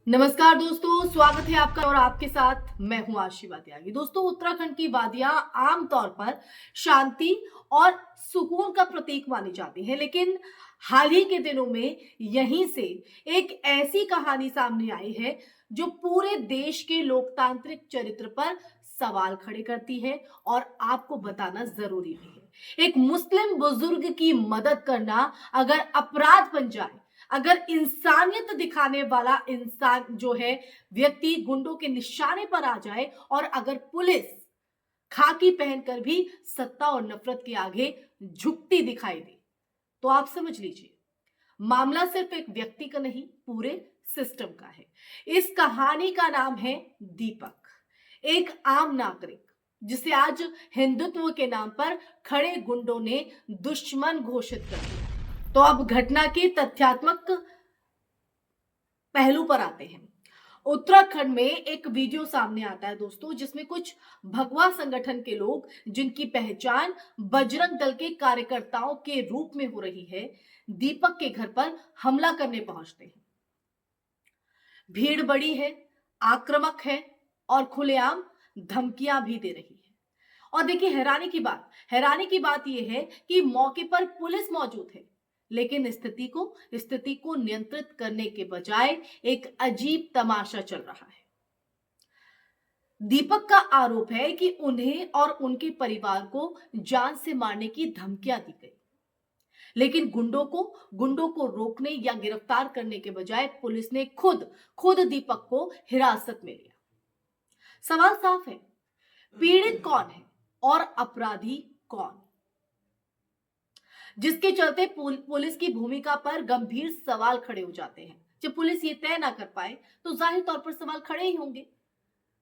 नमस्कार दोस्तों, स्वागत है आपका और आपके साथ मैं हूं आशीर्वाद त्यागी। दोस्तों, उत्तराखंड की वादियां आमतौर पर शांति और सुकून का प्रतीक मानी जाती हैं, लेकिन हाल ही के दिनों में यहीं से एक ऐसी कहानी सामने आई है जो पूरे देश के लोकतांत्रिक चरित्र पर सवाल खड़े करती है और आपको बताना जरूरी भी है। एक मुस्लिम बुजुर्ग की मदद करना अगर अपराध बन जाए, अगर इंसानियत दिखाने वाला इंसान जो है व्यक्ति गुंडों के निशाने पर आ जाए और अगर पुलिस खाकी पहनकर भी सत्ता और नफरत के आगे झुकती दिखाई दे, तो आप समझ लीजिए मामला सिर्फ एक व्यक्ति का नहीं, पूरे सिस्टम का है। इस कहानी का नाम है दीपक, एक आम नागरिक जिसे आज हिंदुत्व के नाम पर खड़े गुंडों ने दुश्मन घोषित कर दिया। तो अब घटना के तथ्यात्मक पहलू पर आते हैं। उत्तराखंड में एक वीडियो सामने आता है दोस्तों, जिसमें कुछ भगवा संगठन के लोग, जिनकी पहचान बजरंग दल के कार्यकर्ताओं के रूप में हो रही है, दीपक के घर पर हमला करने पहुंचते हैं। भीड़ बड़ी है, आक्रामक है और खुलेआम धमकियां भी दे रही है। और देखिए, हैरानी की बात यह है कि मौके पर पुलिस मौजूद है, लेकिन स्थिति को नियंत्रित करने के बजाय एक अजीब तमाशा चल रहा है। दीपक का आरोप है कि उन्हें और उनके परिवार को जान से मारने की धमकियां दी गई, लेकिन गुंडों को रोकने या गिरफ्तार करने के बजाय पुलिस ने खुद दीपक को हिरासत में लिया। सवाल साफ है, पीड़ित कौन है और अपराधी कौन? जिसके चलते पुलिस की भूमिका पर गंभीर सवाल खड़े हो जाते हैं। जब पुलिस ये तय ना कर पाए तो जाहिर तौर पर सवाल खड़े ही होंगे।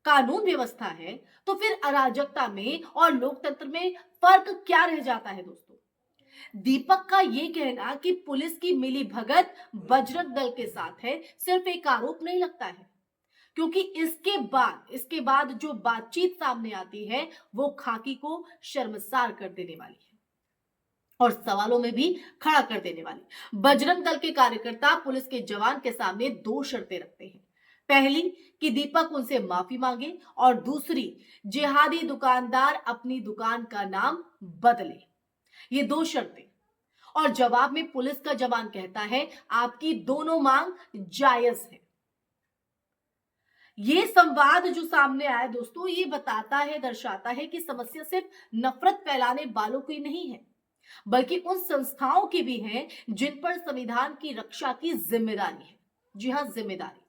कानून व्यवस्था है तो फिर अराजकता में और लोकतंत्र में फर्क क्या रह जाता है दोस्तों? दीपक का ये कहना कि पुलिस की मिली भगत बजरंग दल के साथ है सिर्फ एक आरोप नहीं लगता है, क्योंकि इसके बाद जो बातचीत सामने आती है वो खाकी को शर्मसार कर देने वाली है और सवालों में भी खड़ा कर देने वाली। बजरंग दल के कार्यकर्ता पुलिस के जवान के सामने दो शर्तें रखते हैं। पहली कि दीपक उनसे माफी मांगे और दूसरी, जिहादी दुकानदार अपनी दुकान का नाम बदले। ये दो शर्तें। और जवाब में पुलिस का जवान कहता है, आपकी दोनों मांग जायज है। ये संवाद जो सामने आया दोस्तों, ये दर्शाता है कि समस्या सिर्फ नफरत फैलाने वालों की नहीं है, बल्कि उन संस्थाओं की भी है जिन पर संविधान की रक्षा की जिम्मेदारी है। जी हां, जिम्मेदारी।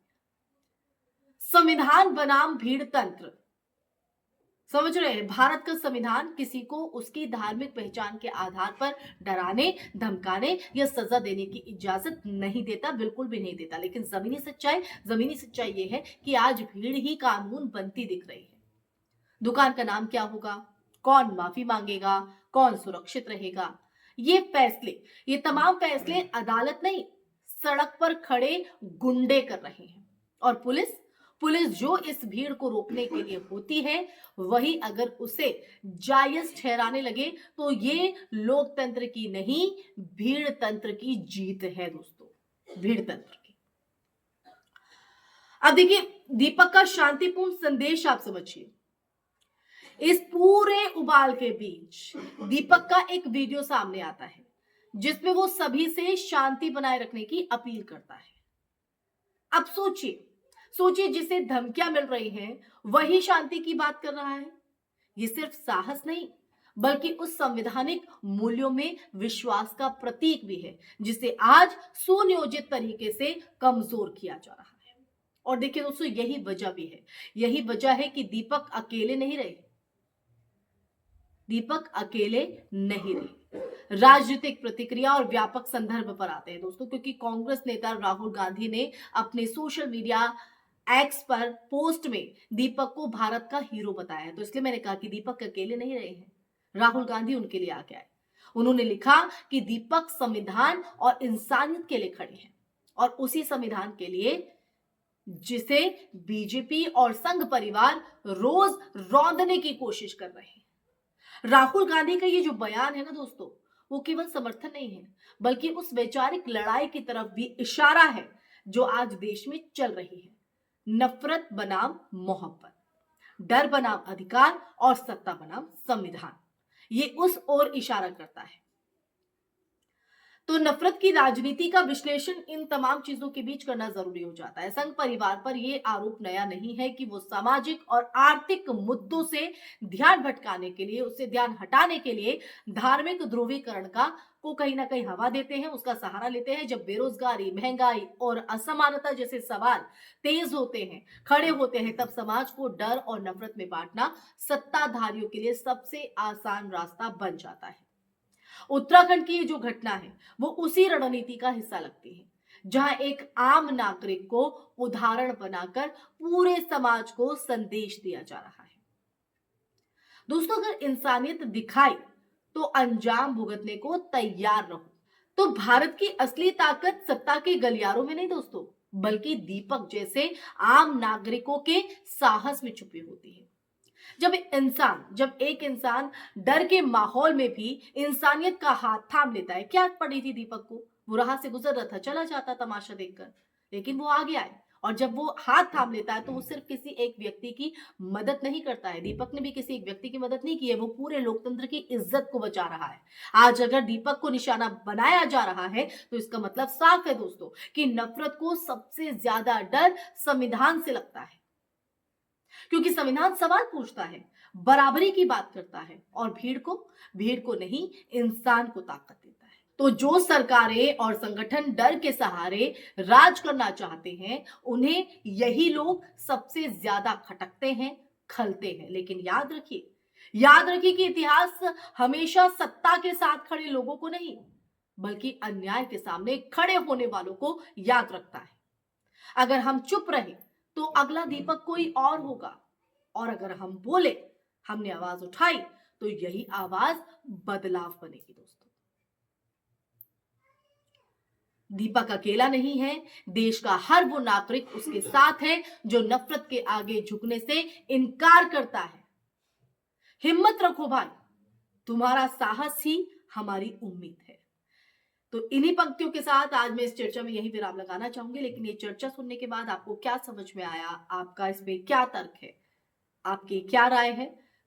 संविधान बनाम भीड़ तंत्र, समझ रहे हैं? भारत का संविधान किसी को उसकी धार्मिक पहचान के आधार पर डराने, धमकाने या सजा देने की इजाजत नहीं देता, बिल्कुल भी नहीं देता। लेकिन जमीनी सच्चाई ये है कि आज भीड़ ही कानून बनती दिख रही है। दुकान का नाम क्या होगा, कौन माफी मांगेगा, कौन सुरक्षित रहेगा, ये तमाम फैसले अदालत नहीं, सड़क पर खड़े गुंडे कर रहे हैं। और पुलिस जो इस भीड़ को रोकने के लिए होती है, वही अगर उसे जायज ठहराने लगे तो ये लोकतंत्र की नहीं, भीड़ तंत्र की जीत है दोस्तों, भीड़ तंत्र की। अब देखिए, दीपक का शांतिपूर्ण संदेश आप समझिए। इस पूरे उबाल के बीच दीपक का एक वीडियो सामने आता है जिसमें वो सभी से शांति बनाए रखने की अपील करता है। अब सोचिए जिसे धमकियां मिल रही हैं वही शांति की बात कर रहा है। ये सिर्फ साहस नहीं, बल्कि उस संवैधानिक मूल्यों में विश्वास का प्रतीक भी है जिसे आज सुनियोजित तरीके से कमजोर किया जा रहा है। और देखिए दोस्तों, यही वजह है कि दीपक अकेले नहीं रहे। राजनीतिक प्रतिक्रिया और व्यापक संदर्भ पर आते हैं दोस्तों, क्योंकि कांग्रेस नेता राहुल गांधी ने अपने सोशल मीडिया एक्स पर पोस्ट में दीपक को भारत का हीरो बताया है। तो इसलिए मैंने कहा कि दीपक अकेले नहीं रहे हैं, राहुल गांधी उनके लिए आगे आए। उन्होंने लिखा कि दीपक संविधान और इंसानियत के लिए खड़े हैं, और उसी संविधान के लिए जिसे बीजेपी और संघ परिवार रोज रौंदने की कोशिश कर रहे हैं। राहुल गांधी का ये जो बयान है ना दोस्तों, वो केवल समर्थन नहीं है, बल्कि उस वैचारिक लड़ाई की तरफ भी इशारा है जो आज देश में चल रही है। नफरत बनाम मोहब्बत, डर बनाम अधिकार और सत्ता बनाम संविधान। ये उस ओर इशारा करता है। तो नफरत की राजनीति का विश्लेषण इन तमाम चीजों के बीच करना जरूरी हो जाता है। संघ परिवार पर यह आरोप नया नहीं है कि वो सामाजिक और आर्थिक मुद्दों से ध्यान भटकाने के लिए, उससे ध्यान हटाने के लिए धार्मिक ध्रुवीकरण का को कहीं ना कहीं हवा देते हैं, उसका सहारा लेते हैं। जब बेरोजगारी, महंगाई और असमानता जैसे सवाल तेज होते हैं, खड़े होते हैं, तब समाज को डर और नफरत में बांटना सत्ताधारियों के लिए सबसे आसान रास्ता बन जाता है। उत्तराखंड की ये जो घटना है वो उसी रणनीति का हिस्सा लगती है, जहां एक आम नागरिक को उदाहरण बनाकर पूरे समाज को संदेश दिया जा रहा है। दोस्तों, अगर इंसानियत दिखाई तो अंजाम भुगतने को तैयार रहो। तो भारत की असली ताकत सत्ता के गलियारों में नहीं दोस्तों, बल्कि दीपक जैसे आम नागरिकों के साहस में छुपी होती है। जब एक इंसान डर के माहौल में भी इंसानियत का हाथ थाम लेता है। क्या पड़ी थी दीपक को? वो राह से गुजर रहा था, चला जाता तमाशा देखकर, लेकिन वो आगे आए और जब वो हाथ थाम लेता है तो वो सिर्फ किसी एक व्यक्ति की मदद नहीं करता है। दीपक ने भी किसी एक व्यक्ति की मदद नहीं की है, वो पूरे लोकतंत्र की इज्जत को बचा रहा है। आज अगर दीपक को निशाना बनाया जा रहा है तो इसका मतलब साफ है दोस्तों कि नफरत को सबसे ज्यादा डर संविधान से लगता है, क्योंकि संविधान सवाल पूछता है, बराबरी की बात करता है और भीड़ को नहीं, इंसान को ताकत देता है। तो जो सरकारें और संगठन डर के सहारे राज करना चाहते हैं, उन्हें यही लोग सबसे ज्यादा खटकते हैं, खलते हैं। लेकिन याद रखिए कि इतिहास हमेशा सत्ता के साथ खड़े लोगों को नहीं, बल्कि अन्याय के सामने खड़े होने वालों को याद रखता है। अगर हम चुप रहे तो अगला दीपक कोई और होगा, और अगर हम बोले, हमने आवाज उठाई, तो यही आवाज बदलाव बनेगी दोस्तों। दीपक अकेला नहीं है, देश का हर वो नागरिक उसके साथ है जो नफरत के आगे झुकने से इनकार करता है। हिम्मत रखो भाई, तुम्हारा साहस ही हमारी उम्मीद है। तो इन्हीं पंक्तियों के साथ आज मैं इस चर्चा में यही विराम लगाना चाहूंगी। लेकिन ये चर्चा सुनने के बाद आपको क्या समझ में आया, आपका इस पे क्या तर्क है, आपकी क्या राय है,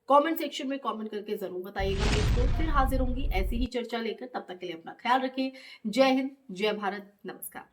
कमेंट सेक्शन में कमेंट करके जरूर बताइएगा दोस्तों। फिर हाजिर होंगी ऐसी ही चर्चा लेकर, तब तक के लिए अपना ख्याल रखें। जय हिंद, जय भारत, नमस्कार।